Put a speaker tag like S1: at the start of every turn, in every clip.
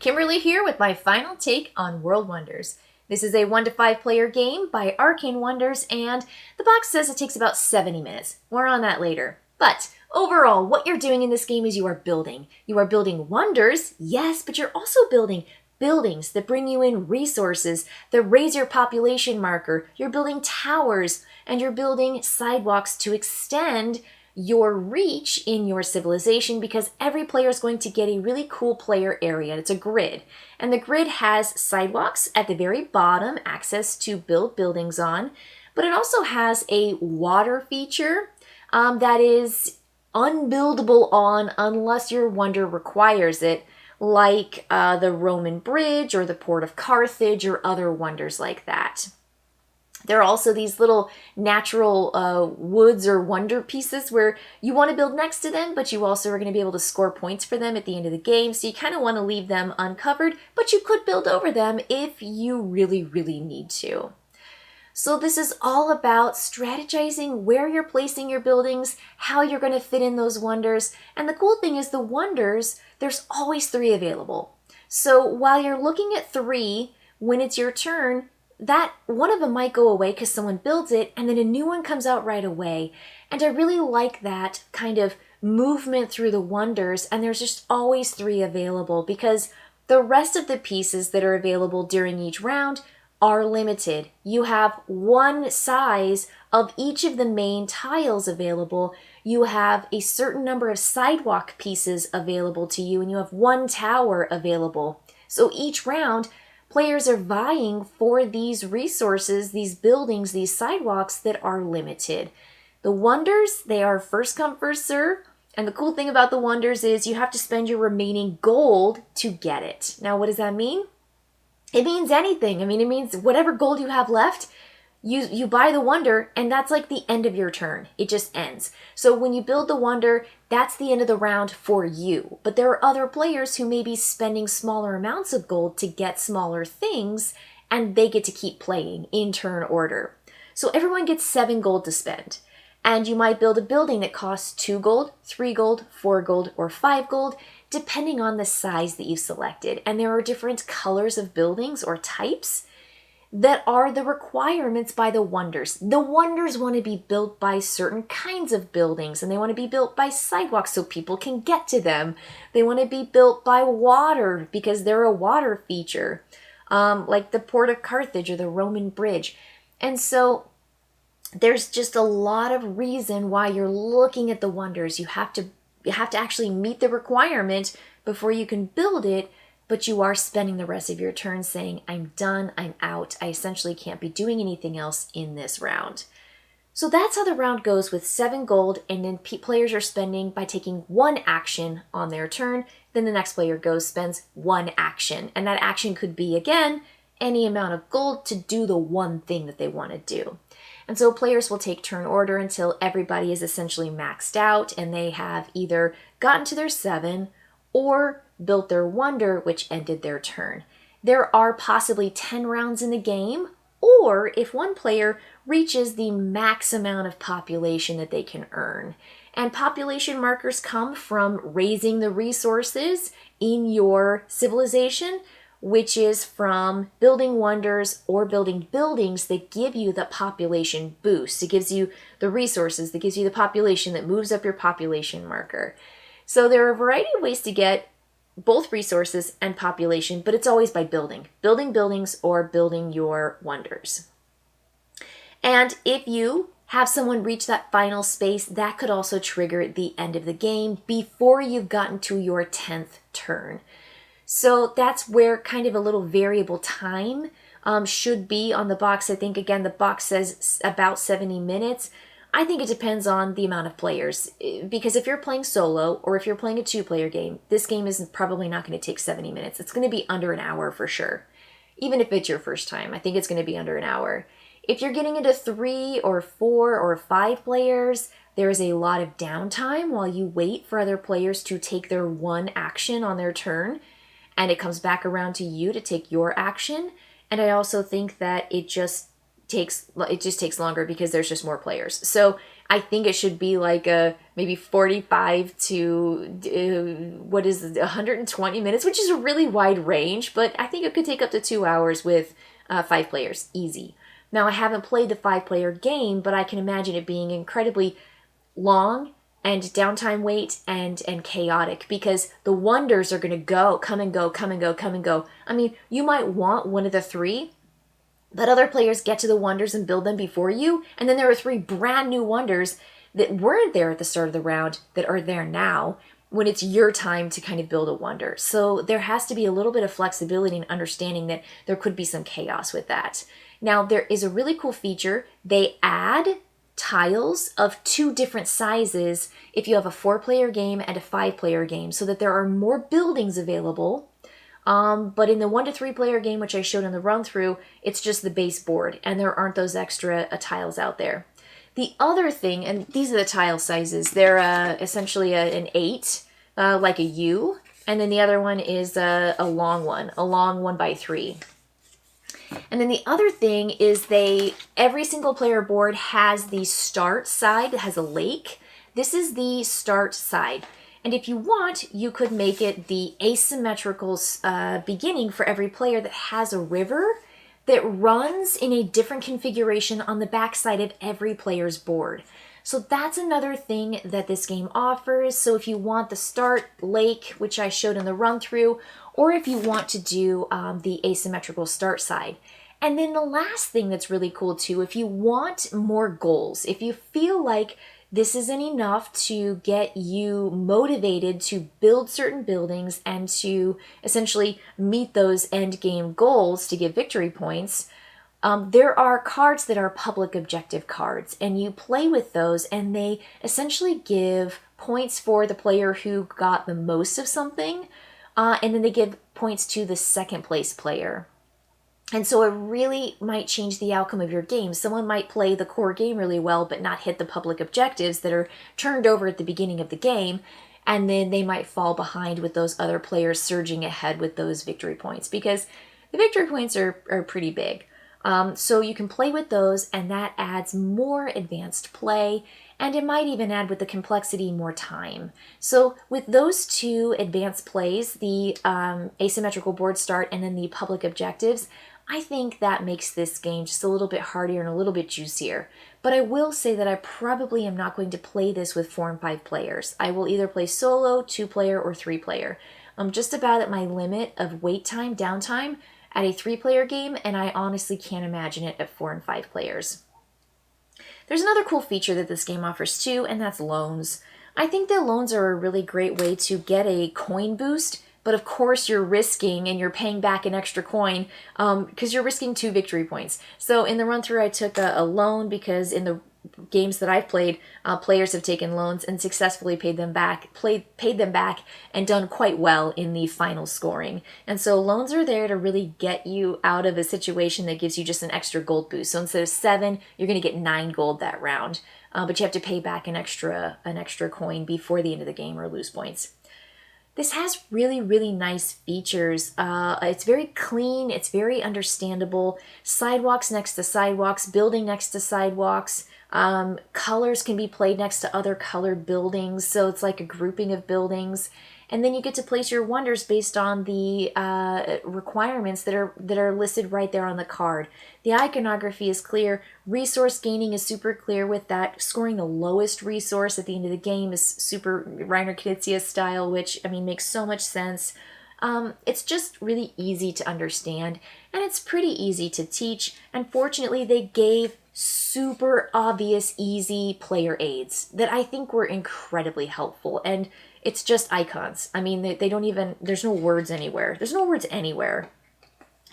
S1: Kimberly here with my final take on World Wonders. This is a 1 to 5 player game by Arcane Wonders, and the box says it takes about 70 minutes. More on that later. But overall, what you're doing in this game is you are building. You are building wonders, yes, but you're also building buildings that bring you in resources, that raise your population marker. You're building towers, and you're building sidewalks to extend your reach in your civilization, because every player is going to get a really cool player area. It's a grid, and the grid has sidewalks at the very bottom, access to build buildings on, but it also has a water feature that is unbuildable on unless your wonder requires it, like the Roman bridge or the port of Carthage or other wonders like that. There are also these little natural woods or wonder pieces where you want to build next to them, but you also are going to be able to score points for them at the end of the game. So you kind of want to leave them uncovered, but you could build over them if you really, really need to. So this is all about strategizing where you're placing your buildings, how you're going to fit in those wonders. And the cool thing is the wonders, there's always 3 available. So while you're looking at 3, when it's your turn, that one of them might go away because someone builds it, and then a new one comes out right away. And I really like that kind of movement through the wonders, and there's just always 3 available because the rest of the pieces that are available during each round are limited. You have one size of each of the main tiles available. You have a certain number of sidewalk pieces available to you, and you have 1 tower available. So each round, players are vying for these resources, these buildings, these sidewalks that are limited. The wonders, they are first come, first serve. And the cool thing about the wonders is you have to spend your remaining gold to get it. Now, what does that mean? It means anything. I mean, it means whatever gold you have left, you buy the wonder, and that's like the end of your turn. It just ends. So when you build the wonder, that's the end of the round for you. But there are other players who may be spending smaller amounts of gold to get smaller things, and they get to keep playing in turn order. So everyone gets 7 gold to spend. And you might build a building that costs 2 gold, 3 gold, 4 gold, or 5 gold, depending on the size that you've selected. And there are different colors of buildings or types that are the requirements by the wonders. The wonders want to be built by certain kinds of buildings, and they want to be built by sidewalks so people can get to them. They want to be built by water because they're a water feature, like the port of Carthage or the Roman bridge. And so there's just a lot of reason why you're looking at the wonders. You have to actually meet the requirement before you can build it, but you are spending the rest of your turn saying, I'm done, I'm out, I essentially can't be doing anything else in this round. So that's how the round goes with 7 gold, and then players are spending by taking 1 action on their turn. Then the next player goes, spends 1 action, and that action could be, again, any amount of gold to do the one thing that they want to do. And so players will take turn order until everybody is essentially maxed out and they have either gotten to their 7 or built their wonder, which ended their turn. There are possibly 10 rounds in the game, or if one player reaches the max amount of population that they can earn. And population markers come from raising the resources in your civilization, which is from building wonders or building buildings that give you the population boost. It gives you the resources, that gives you the population that moves up your population marker. So there are a variety of ways to get both resources and population, but it's always by building buildings or building your wonders. And if you have someone reach that final space, that could also trigger the end of the game before you've gotten to your 10th turn. So that's where kind of a little variable time should be on the box. I think, again, the box says about 70 minutes. I think it depends on the amount of players, because if you're playing solo or if you're playing a 2-player game, this game is probably not going to take 70 minutes. It's going to be under an hour for sure. Even if it's your first time, I think it's going to be under an hour. If you're getting into 3 or 4 or 5 players, there is a lot of downtime while you wait for other players to take their 1 action on their turn, and it comes back around to you to take your action. And I also think that it just takes longer because there's just more players. So I think it should be like a maybe 45 to 120 minutes, which is a really wide range, but I think it could take up to 2 hours with 5 players, easy. Now, I haven't played the 5-player game, but I can imagine it being incredibly long and downtime wait and chaotic, because the wonders are going to come and go, come and go, come and go. I mean, you might want one of the 3, but other players get to the wonders and build them before you, and then there are 3 brand new wonders that weren't there at the start of the round that are there now when it's your time to kind of build a wonder. So there has to be a little bit of flexibility and understanding that there could be some chaos with that. Now, there is a really cool feature. They add tiles of 2 different sizes if you have a 4-player game and a 5-player game, so that there are more buildings available. But in the 1 to 3-player game, which I showed in the run through, it's just the base board, and there aren't those extra tiles out there. The other thing, and these are the tile sizes, they're essentially an 8, like a U, and then the other one is a long 1x3. And then the other thing is every single player board has the start side that has a lake. This is the start side. And if you want, you could make it the asymmetrical beginning for every player that has a river that runs in a different configuration on the backside of every player's board. So that's another thing that this game offers. So if you want the start lake, which I showed in the run through, or if you want to do the asymmetrical start side. And then the last thing that's really cool too, if you want more goals, if you feel like this isn't enough to get you motivated to build certain buildings and to essentially meet those end game goals to get victory points, there are cards that are public objective cards, and you play with those, and they essentially give points for the player who got the most of something, and then they give points to the second place player. And so it really might change the outcome of your game. Someone might play the core game really well, but not hit the public objectives that are turned over at the beginning of the game. And then they might fall behind with those other players surging ahead with those victory points, because the victory points are pretty big. So you can play with those, and that adds more advanced play. And it might even add, with the complexity, more time. So with those 2 advanced plays, the asymmetrical board start and then the public objectives, I think that makes this game just a little bit harder and a little bit juicier. But I will say that I probably am not going to play this with 4 and 5 players. I will either play solo, 2-player, or 3-player. I'm just about at my limit of wait time, downtime, at a 3-player game, and I honestly can't imagine it at 4 and 5 players. There's another cool feature that this game offers too, and that's loans. I think that loans are a really great way to get a coin boost, but of course you're risking and you're paying back an extra coin because you're risking 2 victory points. So in the run through, I took a loan because in the games that I've played, players have taken loans and successfully paid them back, and done quite well in the final scoring. And so loans are there to really get you out of a situation that gives you just an extra gold boost. So instead of 7, you're going to get 9 gold that round, but you have to pay back an extra coin before the end of the game or lose points. This has really, really nice features. It's very clean. It's very understandable. Sidewalks next to sidewalks, building next to sidewalks. Colors can be played next to other colored buildings, so it's like a grouping of buildings. And then you get to place your wonders based on the requirements that are listed right there on the card. The iconography is clear. Resource gaining is super clear with that. Scoring the lowest resource at the end of the game is super Reiner Knizia style, which, I mean, makes so much sense. It's just really easy to understand, and it's pretty easy to teach. And fortunately, they gave super obvious, easy player aids that I think were incredibly helpful. And it's just icons. I mean, they don't even, there's no words anywhere. There's no words anywhere.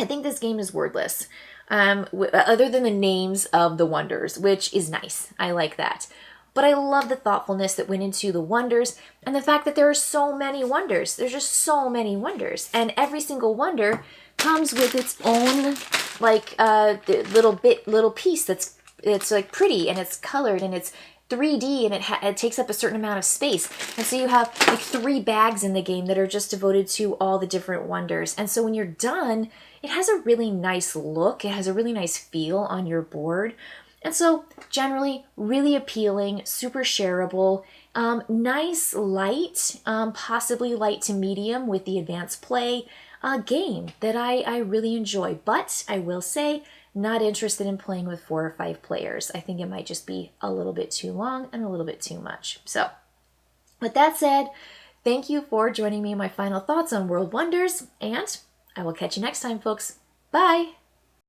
S1: I think this game is wordless, other than the names of the wonders, which is nice. I like that. But I love the thoughtfulness that went into the wonders, and the fact that there are so many wonders. There's just so many wonders. And every single wonder comes with its own, like, little piece it's like pretty, and it's colored, and it's 3D, and it takes up a certain amount of space. And so you have like 3 bags in the game that are just devoted to all the different wonders. And so when you're done, it has a really nice look. It has a really nice feel on your board. And so generally really appealing, super shareable, nice light, possibly light to medium with the advanced play game that I really enjoy. But I will say, not interested in playing with 4 or 5 players. I think it might just be a little bit too long and a little bit too much. So with that said, thank you for joining me in my final thoughts on World Wonders, and I will catch you next time, folks. Bye!